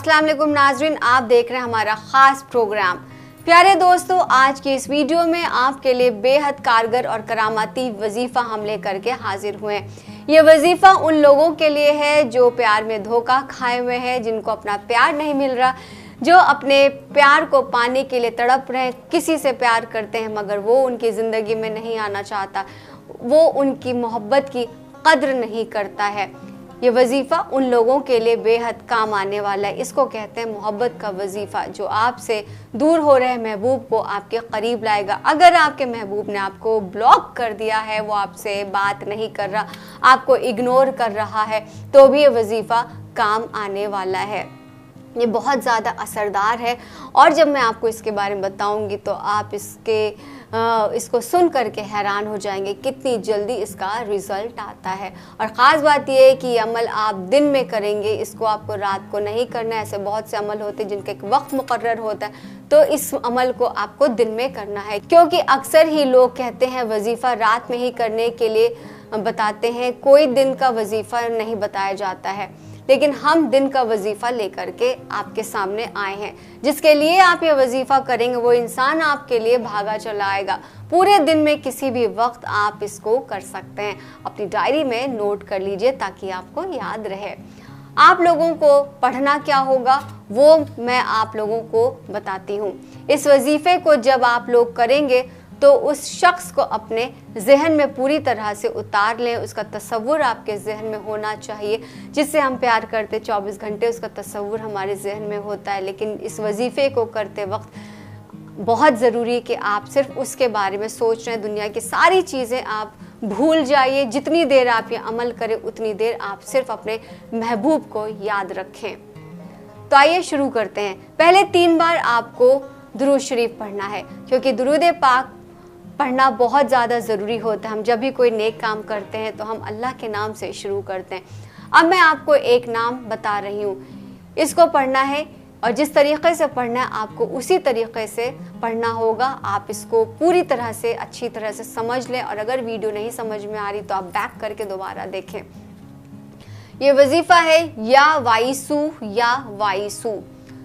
अस्सलाम वालेकुम नाजरीन, आप देख रहे हैं हमारा ख़ास प्रोग्राम। प्यारे दोस्तों, आज की इस वीडियो में आपके लिए बेहद कारगर और करामाती वजीफ़ा हम लेकर के हाजिर हुए हैं। ये वजीफ़ा उन लोगों के लिए है जो प्यार में धोखा खाए हुए हैं, जिनको अपना प्यार नहीं मिल रहा, जो अपने प्यार को पाने के लिए तड़प रहे हैं, किसी से प्यार करते हैं मगर वो उनकी ज़िंदगी में नहीं आना चाहता, वो उनकी मोहब्बत की कद्र नहीं करता है। ये वजीफ़ा उन लोगों के लिए बेहद काम आने वाला है। इसको कहते हैं मोहब्बत का वजीफ़ा, जो आपसे दूर हो रहे महबूब को आपके करीब लाएगा। अगर आपके महबूब ने आपको ब्लॉक कर दिया है, वो आपसे बात नहीं कर रहा, आपको इग्नोर कर रहा है, तो भी ये वजीफ़ा काम आने वाला है। ये बहुत ज़्यादा असरदार है और जब मैं आपको इसके बारे में बताऊंगी तो आप इसको सुन करके हैरान हो जाएंगे कितनी जल्दी इसका रिज़ल्ट आता है। और ख़ास बात यह है कि ये अमल आप दिन में करेंगे, इसको आपको रात को नहीं करना है। ऐसे बहुत से अमल होते हैं जिनका एक वक्त मुकर्रर होता है, तो इस अमल को आपको दिन में करना है, क्योंकि अक्सर ही लोग कहते हैं वजीफ़ा रात में ही करने के लिए बताते हैं, कोई दिन का वजीफ़ा नहीं बताया जाता है। लेकिन हम दिन का वजीफ़ा लेकर के आपके सामने आए हैं। जिसके लिए आप ये वजीफ़ा करेंगे वो इंसान आपके लिए भागा चला आएगा। पूरे दिन में किसी भी वक्त आप इसको कर सकते हैं। अपनी डायरी में नोट कर लीजिए ताकि आपको याद रहे। आप लोगों को पढ़ना क्या होगा वो मैं आप लोगों को बताती हूँ। इस वजीफ़े को जब आप लोग करेंगे तो उस शख्स को अपने जहन में पूरी तरह से उतार लें। उसका तसव्वुर आपके जहन में होना चाहिए। जिससे हम प्यार करते 24 घंटे उसका तसव्वुर हमारे जहन में होता है, लेकिन इस वजीफ़े को करते वक्त बहुत ज़रूरी है कि आप सिर्फ उसके बारे में सोच रहे हैं। दुनिया की सारी चीज़ें आप भूल जाइए। जितनी देर आप ये अमल करें उतनी देर आप सिर्फ अपने महबूब को याद रखें। तो आइए शुरू करते हैं। पहले 3 बार आपको दुरूद शरीफ पढ़ना है, क्योंकि दुरूद पाक पढ़ना बहुत ज़्यादा ज़रूरी होता है। हम जब भी कोई नेक काम करते हैं तो हम अल्लाह के नाम से शुरू करते हैं। अब मैं आपको एक नाम बता रही हूँ, इसको पढ़ना है और जिस तरीक़े से पढ़ना है आपको उसी तरीक़े से पढ़ना होगा। आप इसको पूरी तरह से अच्छी तरह से समझ लें और अगर वीडियो नहीं समझ में आ रही तो आप बैक करके दोबारा देखें। ये वजीफ़ा है या वाइसू।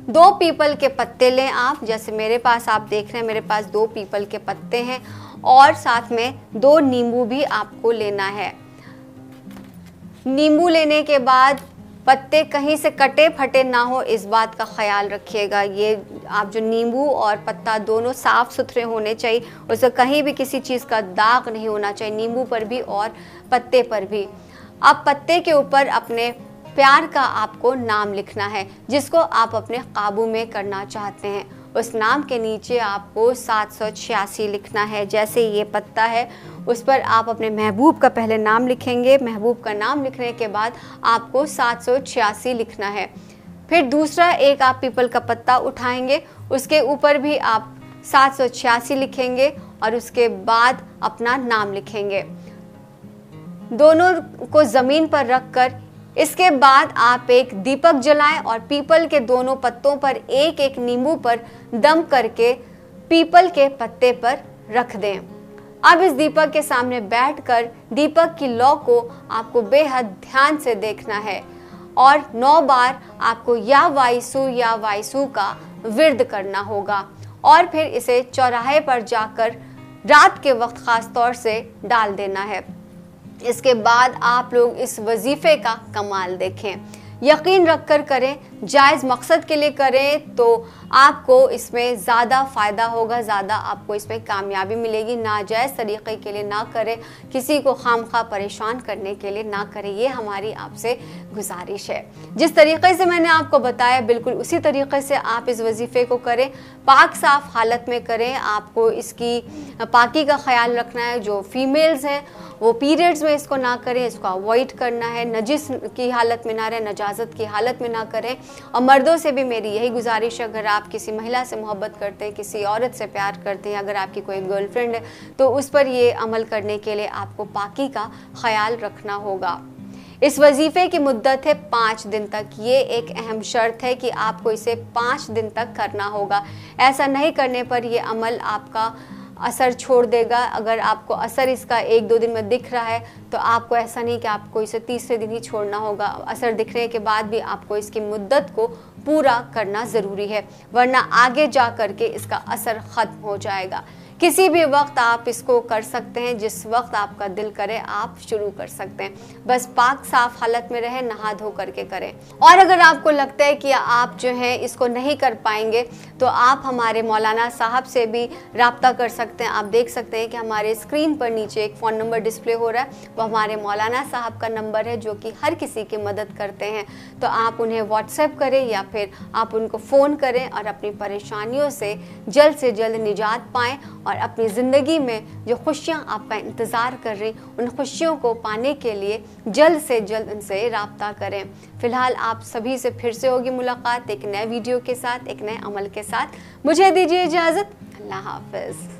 2 पीपल के पत्ते लें आप, जैसे मेरे पास आप देख रहे हैं, मेरे पास 2 पीपल के पत्ते हैं और साथ में 2 नींबू भी आपको लेना है। नींबू लेने के बाद पत्ते कहीं से कटे फटे ना हो, इस बात का ख्याल रखिएगा। ये आप जो नींबू और पत्ता दोनों साफ़ सुथरे होने चाहिए, उससे कहीं भी किसी चीज़ का दाग नहीं होना चाहिए, नींबू पर भी और पत्ते पर भी। अब पत्ते के ऊपर अपने प्यार का आपको नाम लिखना है, जिसको आप अपने काबू में करना चाहते हैं। उस नाम के नीचे आपको 786 लिखना है। जैसे ये पत्ता है उस पर आप अपने महबूब का पहले नाम लिखेंगे। महबूब का नाम लिखने के बाद आपको 786 लिखना है। फिर दूसरा एक आप पीपल का पत्ता उठाएंगे, उसके ऊपर भी आप 786 लिखेंगे और उसके बाद अपना नाम लिखेंगे। दोनों को ज़मीन पर रख कर इसके बाद आप एक दीपक जलाएं और पीपल के दोनों पत्तों पर एक एक नींबू पर दम करके पीपल के पत्ते पर रख दें। अब इस दीपक के सामने बैठकर दीपक की लौ को आपको बेहद ध्यान से देखना है और 9 बार आपको या वाइसू का विर्द करना होगा और फिर इसे चौराहे पर जाकर रात के वक्त ख़ास तौर से डाल देना है। इसके बाद आप लोग इस वजीफ़े का कमाल देखें। यकीन रखकर करें, जायज़ मकसद के लिए करें तो आपको इसमें ज़्यादा फ़ायदा होगा, ज़्यादा आपको इसमें कामयाबी मिलेगी। नाजायज़ तरीक़े के लिए ना करें, किसी को खामखा परेशान करने के लिए ना करें, ये हमारी आपसे गुजारिश है। जिस तरीक़े से मैंने आपको बताया बिल्कुल उसी तरीक़े से आप इस वजीफ़े को करें। पाक साफ़ हालत में करें। आपको इसकी पाकी का ख्याल रखना है। जो फीमेल्स हैं वो पीरियड्स में इसको ना करें, इसको अवॉइड करना है। नजिस की हालत में ना रहें, नजाजत की हालत में ना करें। और मर्दों से भी मेरी यही गुजारिश है, अगर आप किसी महिला से मोहब्बत करते हैं, किसी औरत से प्यार करते हैं, अगर आपकी कोई गर्लफ्रेंड है तो उस पर ये अमल करने के लिए आपको पाकी का ख्याल रखना होगा। इस वजीफ़े की मुद्दत है 5 दिन तक। ये एक अहम शर्त है कि आपको इसे 5 दिन तक करना होगा। ऐसा नहीं करने पर यह अमल आपका असर छोड़ देगा। अगर आपको असर इसका 1-2 दिन में दिख रहा है तो आपको ऐसा नहीं कि आपको इसे तीसरे दिन ही छोड़ना होगा। असर दिखने के बाद भी आपको इसकी मुद्दत को पूरा करना ज़रूरी है, वरना आगे जा कर के इसका असर ख़त्म हो जाएगा। किसी भी वक्त आप इसको कर सकते हैं, जिस वक्त आपका दिल करे आप शुरू कर सकते हैं। बस पाक साफ हालत में रहे, नहा धो करके करें। और अगर आपको लगता है कि आप जो है इसको नहीं कर पाएंगे तो आप हमारे मौलाना साहब से भी राब्ता कर सकते हैं। आप देख सकते हैं कि हमारे स्क्रीन पर नीचे एक फ़ोन नंबर डिस्प्ले हो रहा है, वो हमारे मौलाना साहब का नंबर है जो कि हर किसी की मदद करते हैं। तो आप उन्हें व्हाट्सएप करें या फिर आप उनको फ़ोन करें और अपनी परेशानियों से जल्द निजात पाएँ और अपनी ज़िंदगी में जो खुशियाँ आपका इंतज़ार कर रही उन खुशियों को पाने के लिए जल्द से जल्द उनसे राब्ता करें। फ़िलहाल आप सभी से फिर से होगी मुलाकात एक नए वीडियो के साथ, एक नए अमल के साथ। मुझे दीजिए इजाज़त। अल्लाह हाफ़िज़।